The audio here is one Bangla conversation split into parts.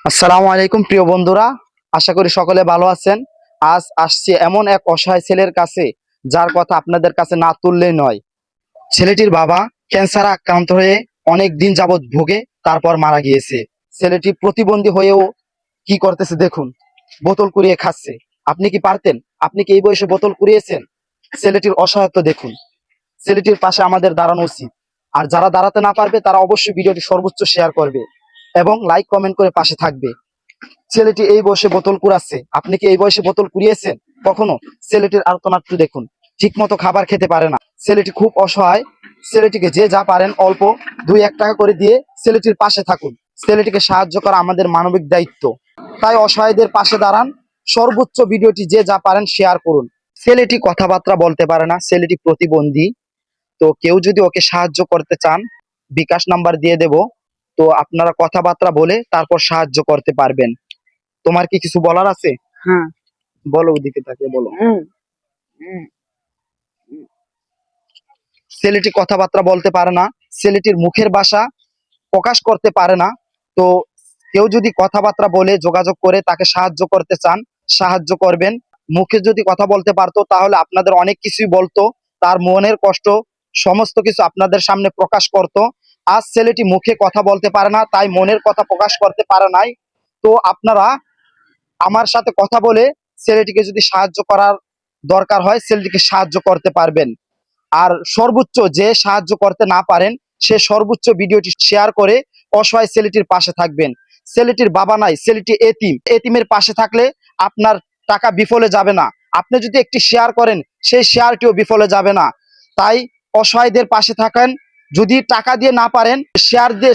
আসসালামু আলাইকুম প্রিয় বন্ধুরা, আশা করি সকলে ভালো আছেন। আজ আসছি এমন এক অসহায় ছেলের কাছে যার কথা আপনাদের কাছে না তুললেই নয়। ছেলেটির বাবা ক্যান্সারে আক্রান্ত হয়ে অনেক দিন যাবৎ ভোগে, তারপর মারা গিয়েছে। ছেলেটি প্রতিবন্ধী হয়েও কি করতেছে দেখুন, বোতল কুড়িয়ে খাচ্ছে। আপনি কি পারতেন? আপনি কি এই বয়সে বোতল কুড়িয়েছেন? ছেলেটির অসহায়ত্ব দেখুন। ছেলেটির পাশে আমাদের দাঁড়ানো উচিত। আর যারা দাঁড়াতে না পারবে তারা অবশ্যই ভিডিওটি সর্বোচ্চ শেয়ার করবে এবং লাইক কমেন্ট করে পাশে থাকবে। ছেলেটি এই বয়সে বোতল কুড়াচ্ছে। আপনি কি এই বয়সে বোতল কুড়িয়েছেন কখনো? ছেলেটির আর্তনাদটি দেখুন, ঠিক মতো খাবার খেতে পারে না। ছেলেটি খুব অসহায়। ছেলেটিকে যে যা পারেন অল্প 2-1 টাকা করে দিয়ে ছেলেটির পাশে থাকুন। ছেলেটিকে সাহায্য করা আমাদের মানবিক দায়িত্ব। তাই অসহায়দের পাশে দাঁড়ান। সর্বোচ্চ ভিডিওটি যে যা পারেন শেয়ার করুন। ছেলেটি কথাবার্তা বলতে পারে না, ছেলেটি প্রতিবন্ধী। তো কেউ যদি ওকে সাহায্য করতে চান, বিকাশ নাম্বার দিয়ে দেব। তো আপনারা কথাবার্তা বলে তারপর সাহায্য করতে পারবেন। তোমার কি কিছু বলার আছে? হ্যাঁ। বলো, ওদিকে তাকে বলো। হুম, হুম, ছেলেটি কথাবার্তা বলতে পারে না, ছেলেটির মুখের ভাষা প্রকাশ করতে পারে না। তো কেউ যদি কথাবার্তা বলে যোগাযোগ করে তাকে সাহায্য করতে চান, সাহায্য করবেন। মুখে যদি কথা বলতে পারতো তাহলে আপনাদের অনেক কিছুই বলতো, তার মনের কষ্ট সমস্ত কিছু আপনাদের সামনে প্রকাশ করত। আজ ছেলেটি মুখে কথা বলতে পারে না, তাই মনের কথা প্রকাশ করতে পারে নাই। তো আপনারা আমার সাথে কথা বলে ছেলেটিকে যদি সাহায্য করার দরকার হয়, ছেলেটিকে সাহায্য করতে পারবেন। আর সর্বোচ্চ যে সাহায্য করতে না পারেন, সে সর্বোচ্চ ভিডিওটি শেয়ার করে অসহায় ছেলেটির পাশে থাকবেন। ছেলেটির বাবা নাই, ছেলেটি এতিম। এতিমের পাশে থাকলে আপনার টাকা বিফলে যাবে না। আপনি যদি একটি শেয়ার করেন, সেই শেয়ারটিও বিফলে যাবে না। তাই অসহায়দের পাশে থাকেন। যদি টাকা দিয়ে না পারেন,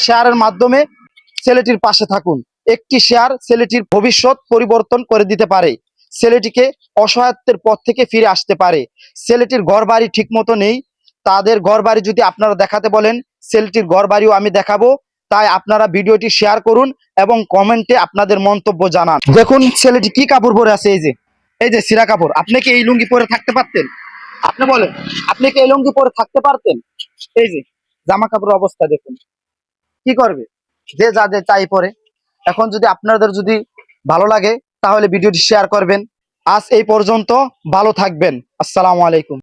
শেয়ারের মাধ্যমে ছেলেটির পাশে থাকুন। একটি শেয়ার ছেলেটির ভবিষ্যৎ পরিবর্তন করে দিতে পারে, ছেলেটিকে অসহায়ত্বের পথ থেকে ফিরে আসতে পারে। ছেলেটির ঘর বাড়ি ঠিক মতো নেই, তাদের ঘর বাড়ি যদি আপনারা দেখাতে বলেন, ছেলেটির ঘর বাড়িও আমি দেখাবো। তাই আপনারা ভিডিওটি শেয়ার করুন এবং কমেন্টে আপনাদের মন্তব্য জানান। দেখুন ছেলেটি কি কাপড় পরে আছে, এই যে সিরা কাপড়। আপনি কি এই লুঙ্গি পরে থাকতে পারতেন? আপনি বলেন, আপনি কি এই লুঙ্গি পরে থাকতে পারতেন? এই যে জামা কাপড়ের অবস্থা দেখুন। কি করবে? যে যা যে তাই পরে। এখন যদি আপনাদের যদি ভালো লাগে তাহলে ভিডিওটি শেয়ার করবেন। আজ এই পর্যন্ত, ভালো থাকবেন। আসসালামু আলাইকুম।